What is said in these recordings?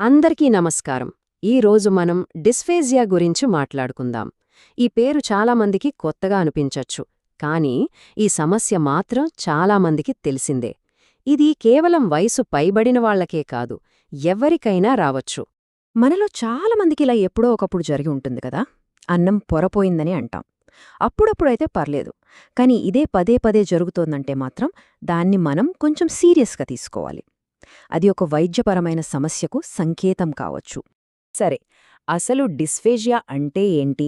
అందరికీ నమస్కారం. ఈరోజు మనం డిస్ఫేజియా గురించి మాట్లాడుకుందాం. ఈ పేరు చాలామందికి కొత్తగా అనిపించొచ్చు, కానీ ఈ సమస్య మాత్రం చాలామందికి తెలిసిందే. ఇది కేవలం వయసు పైబడిన వాళ్లకే కాదు, ఎవ్వరికైనా రావచ్చు. మనలో చాలామందికి ఇలా ఎప్పుడో ఒకప్పుడు జరిగి ఉంటుంది కదా. అన్నం పొరపోయిందని అంటాం. అప్పుడప్పుడైతే పర్లేదు, కానీ ఇదే పదే పదే జరుగుతోందంటే మాత్రం దాన్ని మనం కొంచెం సీరియస్గా తీసుకోవాలి. అది ఒక వైద్యపరమైన సమస్యకు సంకేతం కావచ్చు. సరే, అసలు డిస్ఫేజియా అంటే ఏంటి?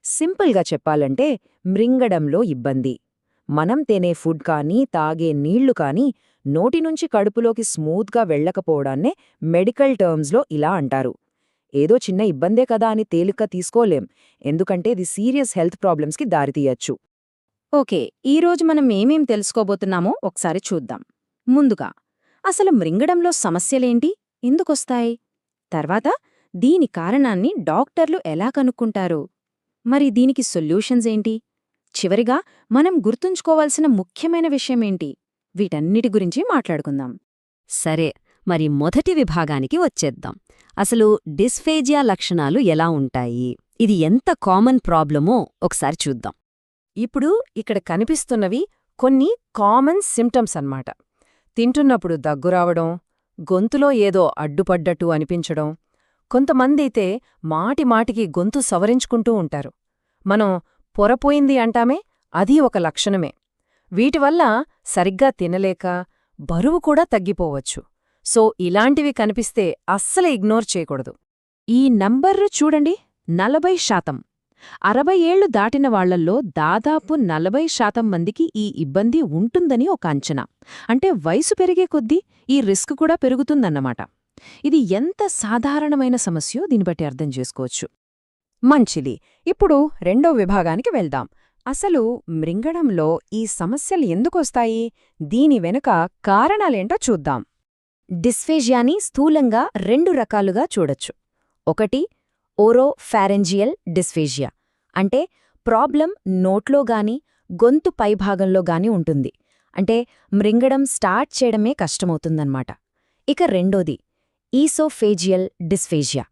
సింపుల్గా చెప్పాలంటే మ్రింగడంలో ఇబ్బంది. మనం తినే ఫుడ్ కానీ తాగే నీళ్లు కానీ నోటినుంచి కడుపులోకి స్మూత్గా వెళ్లకపోవడాన్నే మెడికల్ టర్మ్స్లో ఇలా అంటారు. ఏదో చిన్న ఇబ్బందే కదా అని తేలిక తీసుకోలేం, ఎందుకంటే ఇది సీరియస్ హెల్త్ ప్రాబ్లమ్స్కి దారితీయచ్చు. ఓకే, ఈరోజు మనం ఏమేం తెలుసుకోబోతున్నామో ఒకసారి చూద్దాం. ముందుగా అసలు మ్రింగడంలో సమస్యలేంటి, ఎందుకొస్తాయి? తర్వాత దీని కారణాన్ని డాక్టర్లు ఎలా కనుక్కుంటారు? మరి దీనికి సొల్యూషన్స్ ఏంటి? చివరిగా మనం గుర్తుంచుకోవాల్సిన ముఖ్యమైన విషయమేంటి? వీటన్నిటి గురించి మాట్లాడుకుందాం. సరే, మరి మొదటి విభాగానికి వచ్చేద్దాం. అసలు డిస్ఫేజియా లక్షణాలు ఎలా ఉంటాయి, ఇది ఎంత కామన్ ప్రాబ్లమో ఒకసారి చూద్దాం. ఇప్పుడు ఇక్కడ కనిపిస్తున్నవి కొన్ని కామన్ సిమ్టమ్స్ అన్నమాట. తింటున్నప్పుడు దగ్గురావడం, గొంతులో ఏదో అడ్డుపడ్డట్టు అనిపించడం, కొంతమందైతే మాటిమాటికి గొంతు సవరించుకుంటూ ఉంటారు. మనం పొరపోయింది అంటామే, అదీ ఒక లక్షణమే. వీటివల్ల సరిగ్గా తినలేక బరువు కూడా తగ్గిపోవచ్చు. సో ఇలాంటివి కనిపిస్తే అస్సలు ఇగ్నోర్ చేయకూడదు. ఈ నంబర్రు చూడండి, 40%. 60 ఏళ్లు దాటిన వాళ్లల్లో దాదాపు 40% మందికి ఈ ఇబ్బంది ఉంటుందని ఒక అంచనా. అంటే వయసు పెరిగే కొద్దీ ఈ రిస్క్ కూడా పెరుగుతుందన్నమాట. ఇది ఎంత సాధారణమైన సమస్యో దీన్ని బట్టి అర్థం చేసుకోవచ్చు. మంచిది, ఇప్పుడు రెండో విభాగానికి వెళ్దాం. అసలు మ్రింగడంలో ఈ సమస్యలు ఎందుకొస్తాయి, దీని వెనుక కారణాలేంటో చూద్దాం. డిస్ఫేజియాని స్థూలంగా 2 రకాలుగా చూడొచ్చు. ఒకటి ఓరోఫారెంజియల్ డిస్ఫేజియా, అంటే ప్రాబ్లం నోట్లోగాని గొంతు పైభాగంలో గాని ఉంటుంది. అంటే మ్రింగడం స్టార్ట్ చేయడమే కష్టమవుతుందన్నమాట. ఇక రెండోది ఈసోఫేజియల్ డిస్ఫేజియా.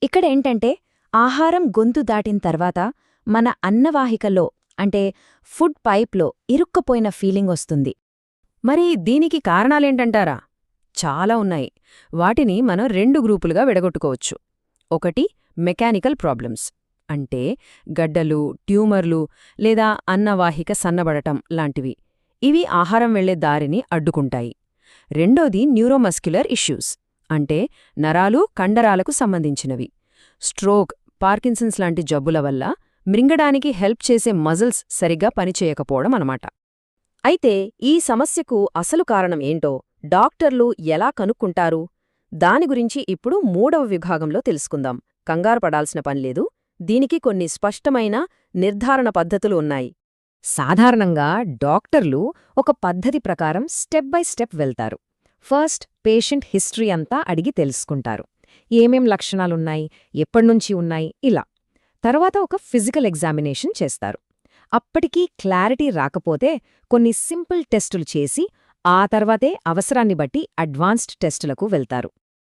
ఇక్కడేంటంటే ఆహారం గొంతు దాటిన తర్వాత మన అన్నవాహికలో, అంటే ఫుడ్ పైప్లో ఇరుక్కుపోయిన ఫీలింగ్ వస్తుంది. మరి దీనికి కారణాలేంటంటారా? చాలా ఉన్నాయి. వాటిని మనం 2 గ్రూపులుగా విడగొట్టుకోవచ్చు. ఒకటి మెకానికల్ ప్రాబ్లమ్స్, అంటే గడ్డలు, ట్యూమర్లు లేదా అన్నవాహిక సన్నబడటం లాంటివి. ఇవి ఆహారం వెళ్లే దారిని అడ్డుకుంటాయి. రెండోది న్యూరోమస్క్యులర్ ఇష్యూస్, అంటే నరాలు, కండరాలకు సంబంధించినవి. స్ట్రోక్, పార్కిన్సన్స్ లాంటి జబ్బుల వల్ల మ్రింగడానికి హెల్ప్ చేసే మజిల్స్ సరిగ్గా పనిచేయకపోవడం అన్నమాట. అయితే ఈ సమస్యకు అసలు కారణం ఏంటో డాక్టర్లు ఎలా కనుక్కుంటారు? దాని గురించి ఇప్పుడు 3వ విభాగంలో తెలుసుకుందాం. కంగారు పడాల్సిన పనిలేదు, దీనికి కొన్ని స్పష్టమైన నిర్ధారణ పద్ధతులు ఉన్నాయి. సాధారణంగా డాక్టర్లు ఒక పద్ధతి ప్రకారం స్టెప్ బై స్టెప్ వెళ్తారు. ఫస్ట్ పేషెంట్ హిస్టరీ అంతా అడిగి తెలుసుకుంటారు. ఏమేం లక్షణాలున్నాయి, ఎప్పటినుంచి ఉన్నాయి, ఇలా. తర్వాత ఒక ఫిజికల్ ఎగ్జామినేషన్ చేస్తారు. అప్పటికీ క్లారిటీ రాకపోతే కొన్ని సింపుల్ టెస్టులు చేసి ఆ తర్వాతే అవసరాన్ని బట్టి అడ్వాన్స్డ్ టెస్టులకు వెళ్తారు.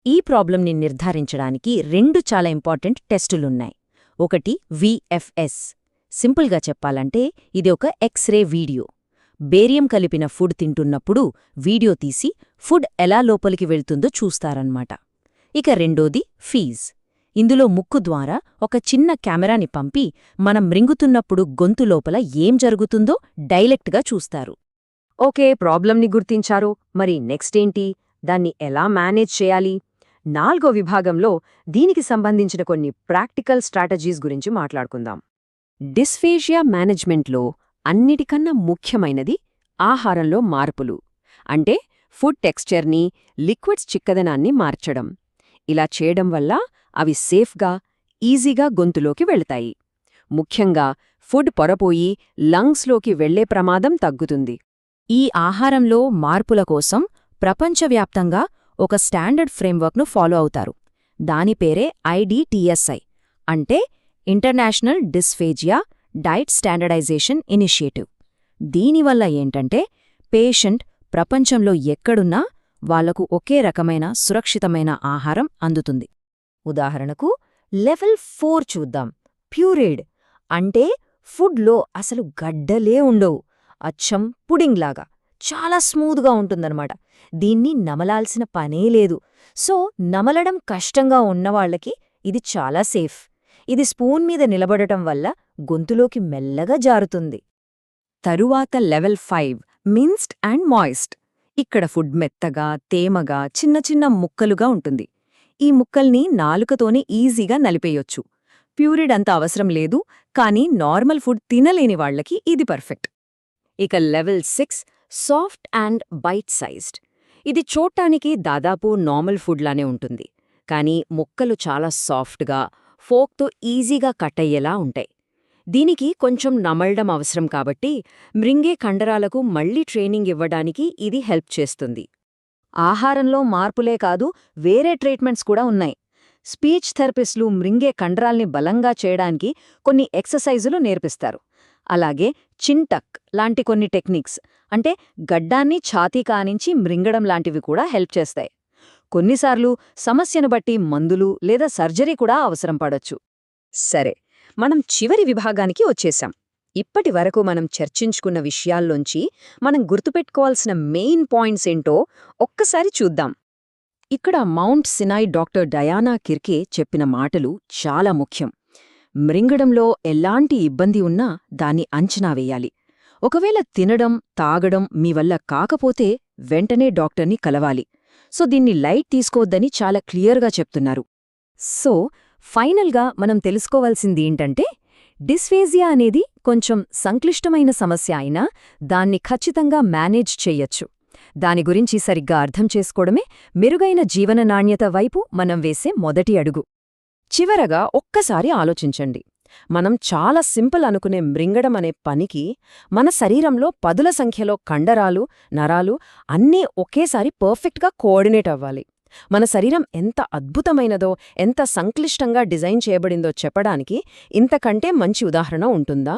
ఈ ప్రాబ్లంని నిర్ధారించడానికి 2 చాలా ఇంపార్టెంట్ టెస్టులున్నాయి. ఒకటి విఎఫ్ఎస్. సింపుల్గా చెప్పాలంటే ఇది ఒక ఎక్స్రే వీడియో. బేరియం కలిపిన ఫుడ్ తింటున్నప్పుడు వీడియో తీసి ఫుడ్ ఎలా లోపలికి వెళ్తుందో చూస్తారన్నమాట. ఇక రెండోది ఫీజ్. ఇందులో ముక్కు ద్వారా ఒక చిన్న కెమెరాని పంపి మనం మ్రింగుతున్నప్పుడు గొంతు లోపల ఏం జరుగుతుందో డైరెక్ట్గా చూస్తారు. ఓకే, ప్రాబ్లంని గుర్తించారు, మరి నెక్స్ట్ ఏంటి, దాన్ని ఎలా మేనేజ్ చేయాలి? 4వ విభాగంలో దీనికి సంబంధించిన కొన్ని ప్రాక్టికల్ స్ట్రాటజీస్ గురించి మాట్లాడుకుందాం. డిస్ఫేజియా మేనేజ్మెంట్లో అన్నిటికన్నా ముఖ్యమైనది ఆహారంలో మార్పులు, అంటే ఫుడ్ టెక్స్చర్ని, లిక్విడ్స్ చిక్కదనాన్ని మార్చడం. ఇలా చేయడం వల్ల అవి సేఫ్గా, ఈజీగా గొంతులోకి వెళతాయి. ముఖ్యంగా ఫుడ్ పొరపోయి లంగ్స్లోకి వెళ్లే ప్రమాదం తగ్గుతుంది. ఈ ఆహారంలో మార్పుల కోసం ప్రపంచవ్యాప్తంగా ఒక స్టాండర్డ్ ఫ్రేమ్వర్క్ను ఫాలో అవుతారు. దాని పేరే IDTSI, అంటే international dysphagia diet standardization initiative. దీనివల్ల ఏంటంటే పేషెంట్ ప్రపంచంలో ఎక్కడున్నా వాళ్లకు ఒకే రకమైన సురక్షితమైన ఆహారం అందుతుంది. ఉదాహరణకు లెవెల్ 4 చూద్దాం. ప్యూరేడ్ అంటే ఫుడ్లో అసలు గడ్డలే ఉండవు, అచ్చం పుడింగ్లాగా చాలా స్మూత్గా ఉంటుందన్నమాట. దీన్ని నమలాల్సిన పనే లేదు. సో నమలడం కష్టంగా ఉన్నవాళ్లకి ఇది చాలా సేఫ్. ఇది స్పూన్ మీద నిలబడటం వల్ల గొంతులోకి మెల్లగా జారుతుంది. తరువాత లెవెల్ 5 మిన్స్డ్ అండ్ మాయిస్ట్. ఇక్కడ ఫుడ్ మెత్తగా, తేమగా, చిన్న చిన్న ముక్కలుగా ఉంటుంది. ఈ ముక్కల్ని నాలుకతోనే ఈజీగా నలిపేయొచ్చు. ప్యూరిడ్ అంత అవసరం లేదు, కానీ నార్మల్ ఫుడ్ తినలేని వాళ్లకి ఇది పర్ఫెక్ట్. ఇక level 6 soft and bite sized. ఇది చూడ్డానికి దాదాపు నార్మల్ ఫుడ్లానే ఉంటుంది, కానీ ముక్కలు చాలా సాఫ్ట్గా, ఫోక్తో ఈజీగా కట్ అయ్యేలా ఉంటాయి. దీనికి కొంచెం నమలడం అవసరం కాబట్టి మృంగే కండరాలకు మళ్లీ ట్రైనింగ్ ఇవ్వడానికి ఇది హెల్ప్ చేస్తుంది. ఆహారంలో మార్పులే కాదు, వేరే ట్రీట్మెంట్స్ కూడా ఉన్నాయి. స్పీచ్ థెరపిస్టులు మృంగే కండరాల్ని బలంగా చేయడానికి కొన్ని ఎక్సర్సైజులు నేర్పిస్తారు. అలాగే చింటక్ లాంటి కొన్ని టెక్నిక్స్, అంటే గడ్డాన్ని ఛాతీ కానించి మృంగడం లాంటివి కూడా హెల్ప్ చేస్తాయి. కొన్నిసార్లు సమస్యను బట్టి మందులు లేదా సర్జరీ కూడా అవసరం పడొచ్చు. సరే, మనం చివరి విభాగానికి వచ్చేశాం. ఇప్పటి వరకు మనం చర్చించుకున్న విషయాల్లోంచి మనం గుర్తుపెట్టుకోవాల్సిన మెయిన్ పాయింట్స్ ఏంటో ఒక్కసారి చూద్దాం. ఇక్కడ మౌంట్ సినాయ్ డాక్టర్ డయానా కిర్కే చెప్పిన మాటలు చాలా ముఖ్యం. మృంగడంలో ఎలాంటి ఇబ్బంది ఉన్నా దాన్ని అంచనా వేయాలి. ఒకవేళ తినడం, తాగడం మీ వల్ల కాకపోతే వెంటనే డాక్టర్ని కలవాలి. సో దీన్ని లైట్ తీసుకోవద్దని చాలా క్లియర్గా చెప్తున్నారు. సో ఫైనల్గా మనం తెలుసుకోవాల్సింది ఏంటంటే, డిస్ఫేజియా అనేది కొంచెం సంక్లిష్టమైన సమస్య అయినా దాన్ని ఖచ్చితంగా మేనేజ్ చెయ్యొచ్చు. దాని గురించి సరిగ్గా అర్థం చేసుకోవడమే మెరుగైన జీవన నాణ్యత వైపు మనం వేసే మొదటి అడుగు. చివరగా ఒక్కసారి ఆలోచించండి. మనం చాలా సింపుల్ అనుకునే మృంగడం అనే పనికి మన శరీరంలో పదుల సంఖ్యలో కండరాలు, నరాలు అన్నీ ఒకేసారి పర్ఫెక్ట్గా కోఆర్డినేట్ అవ్వాలి. మన శరీరం ఎంత అద్భుతమైనదో, ఎంత సంక్లిష్టంగా డిజైన్ చేయబడిందో చెప్పడానికి ఇంతకంటే మంచి ఉదాహరణ ఉంటుందా?